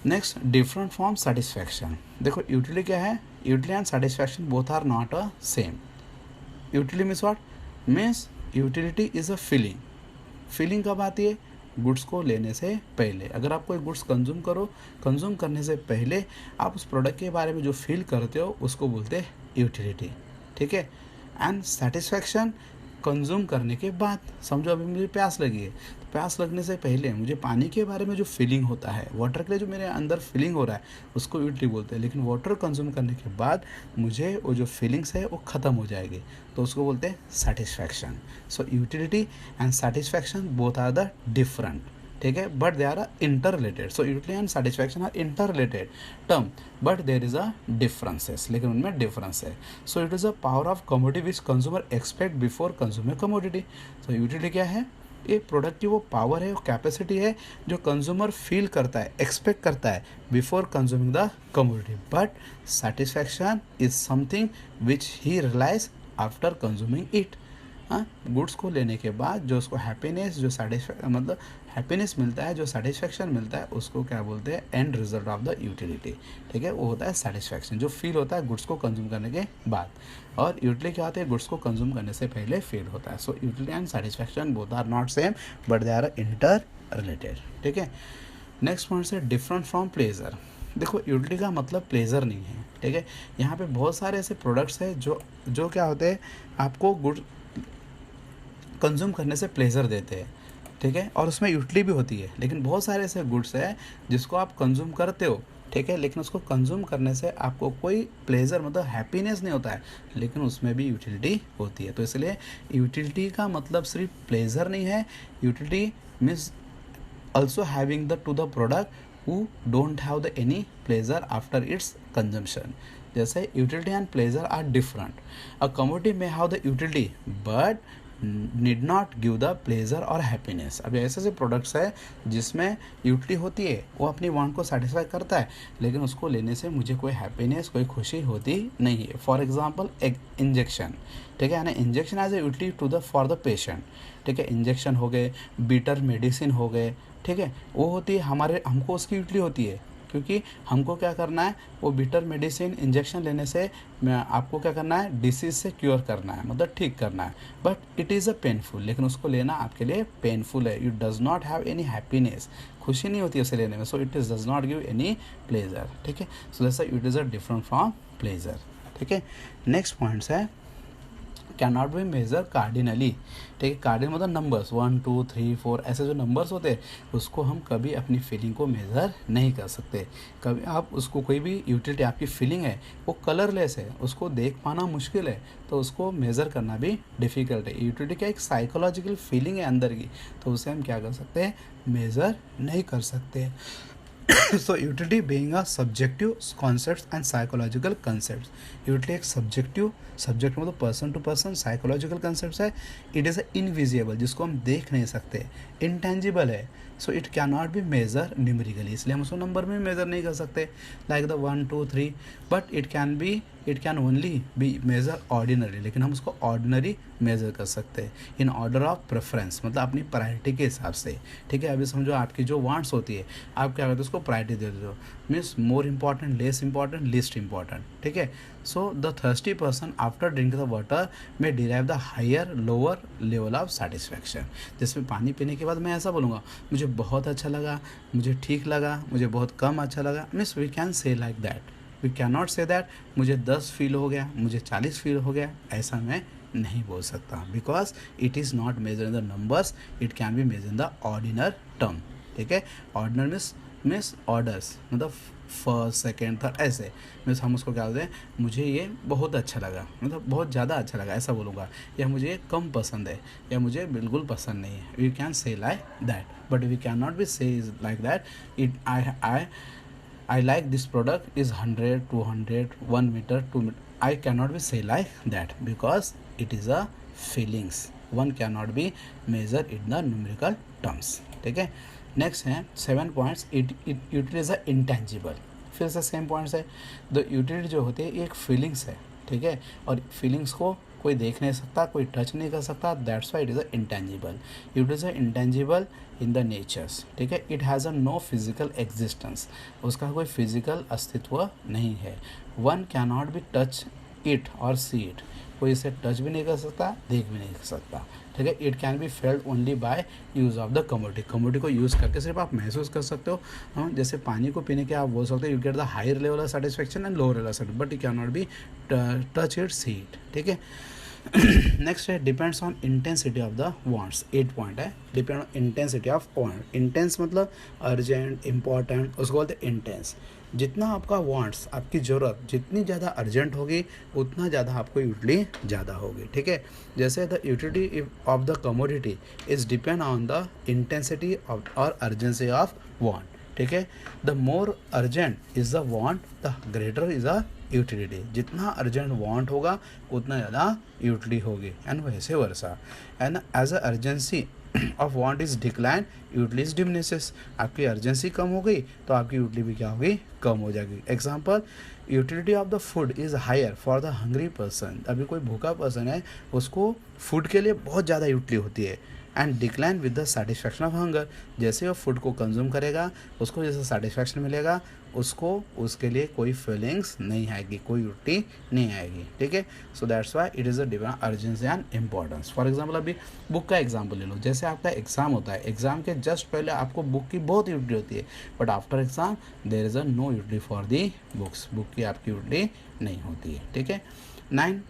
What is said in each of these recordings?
Next different from satisfaction. देखो utility क्या है, utility and satisfaction both are not a same. Utility means what, means utility is a feeling. Feeling कब आती है, goods को लेने से पहले। अगर आप कोई गुड्स कंज्यूम करने से पहले आप उस प्रोडक्ट के बारे में जो फील करते हो उसको बोलते हैं यूटिलिटी, ठीक है। एंड सेटिस्फैक्शन कंज्यूम करने के बाद, समझो अभी मुझे प्यास लगी है, तो प्यास लगने से पहले मुझे पानी के बारे में जो फीलिंग होता है, वाटर के लिए जो मेरे अंदर फीलिंग हो रहा है उसको यूटिलिटी बोलते हैं। लेकिन वाटर कंज्यूम करने के बाद मुझे वो जो फीलिंग्स है वो ख़त्म हो जाएगी, तो उसको बोलते हैं satisfaction. So utility and satisfaction both are the different, ठीक है, but they are interrelated. So utility and satisfaction are interrelated term, but there is a differences, लेकिन उनमें डिफरेंस है। So it is a power of commodity which consumer expect before consuming commodity. तो utility क्या है, ये product की वो power है, वो कैपेसिटी है जो कंज्यूमर फील करता है, एक्सपेक्ट करता है before consuming the commodity. But satisfaction is something which he realise after consuming it. हाँ, गुड्स को लेने के बाद जो उसको हैप्पीनेस, जो मतलब हैप्पीनेस मिलता है, जो सेटिस्फैक्शन मिलता है, उसको क्या बोलते हैं, and result of the utility, ठीक है। वो होता है सेटिस्फैक्शन, जो फील होता है गुड्स को कंज्यूम करने के बाद। और यूटिलिटी क्या होता है, गुड्स को कंज्यूम करने से पहले फील होता है। So utility and satisfaction both are not same but they are interrelated, ठीक है। नेक्स्ट पॉइंट है डिफरेंट फ्रॉम प्लेजर। देखो यूटिलिटी का मतलब प्लेजर नहीं है, ठीक है। यहाँ पे बहुत सारे ऐसे प्रोडक्ट्स हैं जो क्या होते हैं, आपको गुड कंज्यूम करने से प्लेजर देते हैं, ठीक है, और उसमें यूटिलिटी भी होती है। लेकिन बहुत सारे ऐसे गुड्स हैं जिसको आप कंज्यूम करते हो, ठीक है, लेकिन उसको कंज्यूम करने से आपको कोई प्लेजर मतलब हैप्पीनेस नहीं होता है, लेकिन उसमें भी यूटिलिटी होती है। तो इसलिए यूटिलिटी का मतलब सिर्फ प्लेजर नहीं है, utility means also having the to the product who don't have the any pleasure after its consumption. जैसे utility and pleasure are different. A commodity may have the utility but need not give the pleasure or happiness. अब ऐसे ऐसे products है जिसमें utility होती है, वो अपनी वांट को सेटिस्फाई करता है, लेकिन उसको लेने से मुझे कोई हैप्पीनेस, कोई खुशी होती नहीं है। फॉर एग्जांपल एक इंजेक्शन, ठीक है, यानी injection as a utility to the for the patient, ठीक है। इंजेक्शन हो गए, बीटर मेडिसिन हो गए, ठीक है, वो होती है हमको उसकी यूटिलिटी होती है, क्योंकि हमको क्या करना है, वो बीटर मेडिसिन इंजेक्शन लेने से आपको क्या करना है, डिसीज से क्योर करना है, मतलब ठीक करना है। But it is a painful, लेकिन उसको लेना आपके लिए पेनफुल है। You does not have any happiness, खुशी नहीं होती है उसे लेने में। So it is does not give any pleasure, ठीक है। So that's it is a different from pleasure, ठीक है। नेक्स्ट पॉइंट्स है can not be measure cardinally, ठीक है। कार्डिनल मतलब नंबर्स 1 2 3 4 ऐसे जो नंबर्स होते हैं उसको हम कभी अपनी फीलिंग को मेज़र नहीं कर सकते। कभी आप उसको, कोई भी यूटिलिटी आपकी फीलिंग है वो कलरलेस है, उसको देख पाना मुश्किल है, तो उसको मेज़र करना भी डिफ़िकल्ट है। यूटिलिटी क्या एक साइकोलॉजिकल फीलिंग है अंदर की, तो उसे हम क्या कर सकते हैं, मेज़र नहीं कर सकते। So utility being a subjective concepts and psychological concepts. Utility एक सब्जेक्ट मतलब person to person, psychological concept है। इट इज़ इनविजिबल, जिसको हम देख नहीं सकते, इंटेंजिबल है। So it can not be measure numerically, इसलिए हम उसको नंबर में मेज़र नहीं कर सकते like the 1 2 3, but it can only be measure ordinary, लेकिन हम उसको ऑर्डिनरी मेज़र कर सकते हैं इन ऑर्डर ऑफ प्रेफरेंस, मतलब अपनी प्रायोरिटी के हिसाब से, ठीक है। अभी समझो आपकी जो वांट्स होती है, आप क्या करते हो, उसको प्रायोरिटी दे देते हो, means more important, less important, least important, ठीक है। So the thirsty person after drinking the water may derive the higher lower level of satisfaction. जिसमें पानी पीने के बाद मैं ऐसा बोलूँगा, मुझे बहुत अच्छा लगा, मुझे ठीक लगा, मुझे बहुत कम अच्छा लगा, means we can say like that, we can not say that मुझे 10 फील हो गया, मुझे 40 फील हो गया, ऐसा मैं नहीं बोल सकता, because it is not measure in the numbers, it can be measure in the ordinal term, ठीक है। ऑर्डिनर मीन्स ऑर्डर्स, मतलब फर्स्ट सेकेंड थर्ड ऐसे, मीन्स हम उसको क्या बोलते हैं, मुझे ये बहुत अच्छा लगा, मतलब बहुत ज़्यादा अच्छा लगा ऐसा बोलूँगा, या मुझे ये कम पसंद है, या मुझे बिल्कुल पसंद नहीं है। We can say like that, but we can not be say like that it I like this product is 100 200 1 meter 2 meter. I cannot be say like that because it is a feelings, one cannot be measured in the numerical terms, ठीक है। Next है 7 points, utility is a intangible. फिर से same points है, the utility जो होती है ये एक फीलिंग्स है, ठीक है, और फीलिंग्स को कोई देख नहीं सकता, कोई टच नहीं कर सकता, that's why it is a intangible. It is a intangible in the natures, ठीक है। It has a no physical existence, उसका कोई फिजिकल अस्तित्व नहीं है। One can not be touch it और सी इट, कोई इसे टच भी नहीं कर सकता, देख भी नहीं कर सकता, ठीक है। It can be felt only by use of the commodity, commodity को यूज़ करके सिर्फ आप महसूस कर सकते हो। हम जैसे पानी को पीने के आप बोल सकते हो you get the higher level of satisfaction and lower level of satisfaction, but you can not be touch it, see it, ठीक है। नेक्स्ट है depends on intensity of the wants, 8 point है, depend on intensity of want. Intense मतलब urgent, important, उसको बोलते हैं intense. जितना आपका वांट्स, आपकी ज़रूरत जितनी ज़्यादा अर्जेंट होगी उतना ज़्यादा आपको यूटिलिटी ज़्यादा होगी, ठीक है। जैसे the utility of the commodity is depend on the intensity of or urgency of want, ठीक है। The more urgent is the want, the greater is the utility. जितना अर्जेंट वांट होगा उतना ज़्यादा यूटिलिटी होगी, and vice versa. And as a urgency of want is decline, utility diminishes. आपकी urgency कम हो गई तो आपकी यूटिलिटी भी क्या होगी, कम हो जाएगी। Example, utility of the food is higher for the hungry person. अभी कोई भूखा पर्सन है, उसको फूड के लिए बहुत ज़्यादा यूटिलिटी होती है। And decline with the satisfaction of hunger, जैसे वो फूड को कंज्यूम करेगा उसको जैसे सेटिस्फैक्शन मिलेगा, उसको उसके लिए कोई फीलिंग्स नहीं आएगी, कोई यूटिलिटी नहीं आएगी, ठीक है। So that's why it is a different urgency and importance. For example, अभी बुक का एग्जाम्पल ले लो। जैसे आपका एग्जाम होता है, एग्जाम के जस्ट पहले आपको बुक की बहुत यूटिलिटी होती है, but after exam there is a no utility for the books, book की आपकी यूटिलिटी नहीं होती है, ठीक है। 9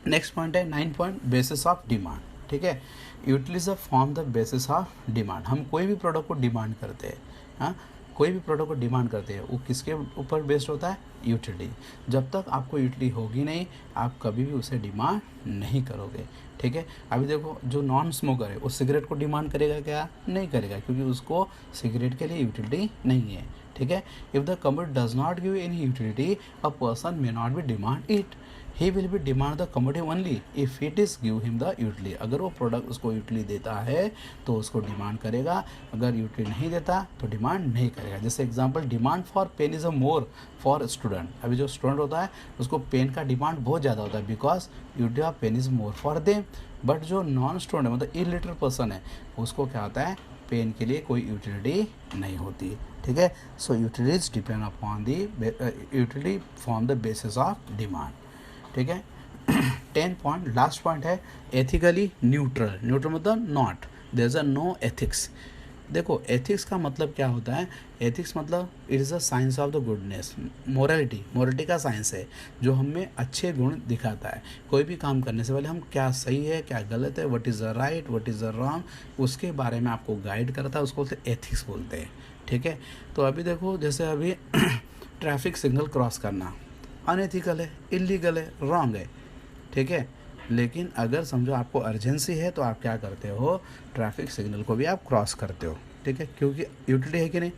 नेक्स्ट पॉइंट है 9 पॉइंट, बेसिस ऑफ डिमांड, ठीक है। Utility is a form the basis of demand. हम कोई भी प्रोडक्ट को डिमांड करते हैं, हाँ, कोई भी प्रोडक्ट को डिमांड करते हैं, वो किसके ऊपर बेस्ड होता है, यूटिलिटी। जब तक आपको यूटिलिटी होगी नहीं, आप कभी भी उसे डिमांड नहीं करोगे, ठीक है। अभी देखो, जो नॉन स्मोकर है वो सिगरेट को डिमांड करेगा क्या, नहीं करेगा, क्योंकि उसको सिगरेट के लिए यूटिलिटी नहीं है, ठीक है। If the commodity does not give any utility, a person may not be demand it, he will be demand the commodity only if it is give him the utility. अगर वो product उसको utility देता है तो उसको demand करेगा, अगर utility नहीं देता तो डिमांड नहीं करेगा। जैसे example, demand for pen is a more for student. अभी जो स्टूडेंट होता है उसको पेन का डिमांड बहुत ज़्यादा होता है, because utility of pen is more for them. But जो नॉन स्टूडेंट है, मतलब इलिटरेट पर्सन है, उसको क्या होता है, पेन के लिए कोई यूटिलिटी नहीं होती, ठीक है। So utilities depend upon the utility form the basis of demand, ठीक है। 10 पॉइंट, लास्ट पॉइंट है एथिकली न्यूट्रल। न्यूट्रल मतलब not, there is a no ethics. देखो, एथिक्स का मतलब क्या होता है, एथिक्स मतलब it is a science of the goodness. Morality, morality का साइंस है जो हमें अच्छे गुण दिखाता है। कोई भी काम करने से पहले हम क्या सही है क्या गलत है, what is the right what is the wrong, उसके बारे में आपको गाइड करता है, उसको एथिक्स बोलते हैं, ठीक है। तो अभी देखो, जैसे अभी ट्रैफिक सिग्नल क्रॉस करना अनएथिकल है, इलीगल है, रॉन्ग है, ठीक है। लेकिन अगर समझो आपको अर्जेंसी है तो आप क्या करते हो, ट्रैफिक सिग्नल को भी आप क्रॉस करते हो, ठीक है, क्योंकि यूटिलिटी है कि नहीं,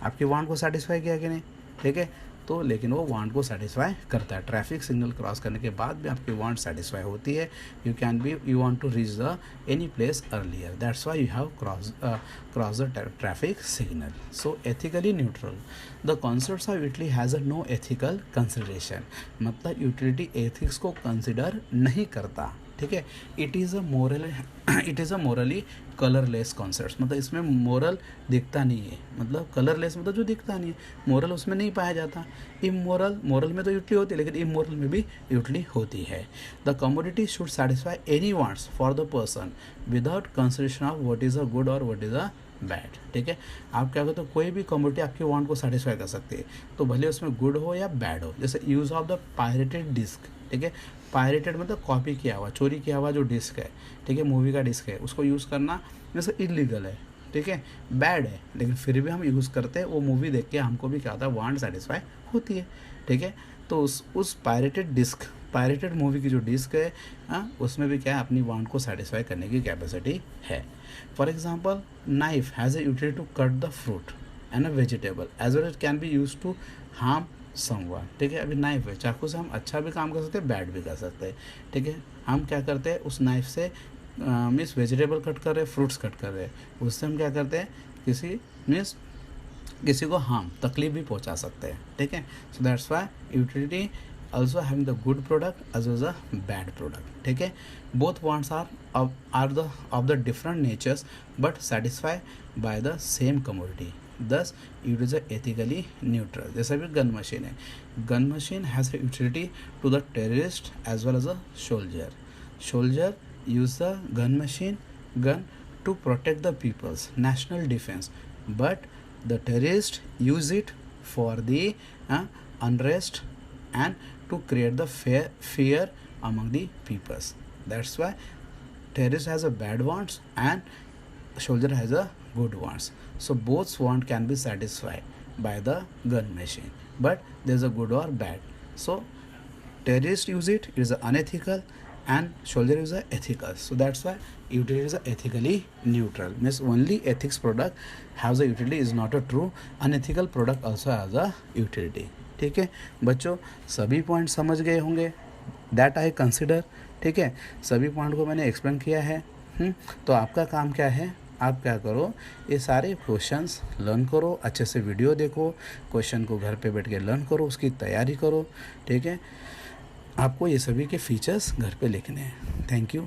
आपकी वांट को सेटिस्फाई किया कि नहीं, ठीक है। तो लेकिन वो वांट को सेटिस्फाई करता है, ट्रैफिक सिग्नल क्रॉस करने के बाद भी आपकी वांट सेटिस्फाई होती है। You want to reach the any place earlier, that's why you have cross the traffic signal. So ethically neutral, the concept of utility has a no ethical consideration. मतलब utility ethics को consider नहीं करता, ठीक है। It is a morally colourless concept. मतलब इसमें moral दिखता नहीं है, मतलब कलरलेस मतलब जो दिखता नहीं है, मोरल उसमें नहीं पाया जाता। इमोरल, मोरल में तो यूटिलिटी होती है लेकिन इमोरल में भी यूटिलिटी होती है। The commodity should satisfy any wants for the person without consideration of what is a good और व्हाट इज़ अ बैड, ठीक है। आप क्या कहते हो, कोई भी कमोडिटी आपके वांट को सेटिस्फाई कर सकती है, तो भले उसमें गुड हो या बैड हो। जैसे use of the pirated disc, ठीक है। पायरेटेड मतलब कॉपी किया हुआ, चोरी किया हुआ जो डिस्क है, ठीक है, मूवी का डिस्क है, उसको यूज़ करना जैसे इलीगल है, ठीक है, बैड है, लेकिन फिर भी हम यूज़ करते हैं। वो मूवी देख के हमको भी क्या होता है, वांट सेटिस्फाई होती है, ठीक है। तो उस पायरेटेड डिस्क, पायरेटेड मूवी की जो डिस्क है, उसमें भी क्या है, अपनी वांट को सेटिस्फाई करने की कैपेसिटी है। For example, knife has a utility to cut the fruit and a vegetable as well it can be use to harm someone, ठीक है। अभी नाइफ है, चाकू से हम अच्छा भी काम कर सकते हैं, बैड भी कर सकते हैं, ठीक है। हम क्या करते हैं, उस नाइफ से मीन्स वेजिटेबल कट कर रहे हैं, फ्रूट्स कट कर रहे हैं, उससे हम क्या करते हैं, किसी को हार्म, तकलीफ भी पहुंचा सकते हैं, ठीक है। So that's why utility also having the good product as well as a bad product. ठीक है, both wants are of the different natures but satisfy by the same commodity. Thus it is a ethically neutral. जैसा भी gun machine है, gun machine has a utility to the terrorist as well as a soldier. Soldier use the gun to protect the people's national defense, but the terrorists use it for the unrest and to create the fear among the peoples. That's why terrorist has a bad wants and soldier has a good wants. So both want can be satisfied by the gun machine, but there's a good or bad. So terrorists use it is unethical and soldier is ethical. So that's why utility is ethically neutral. Means only ethics product has a utility is not a true. Unethical product also has a utility. ठीक है बच्चों, सभी point समझ गए होंगे, that I consider. ठीक है, सभी पॉइंट को मैंने एक्सप्लेन किया है. तो आपका काम क्या है, आप क्या करो, ये सारे क्वेश्चंस लर्न करो, अच्छे से वीडियो देखो, क्वेश्चन को घर पे बैठ के लर्न करो, उसकी तैयारी करो. ठीक है, आपको ये सभी के फीचर्स घर पे लिखने हैं. Thank you.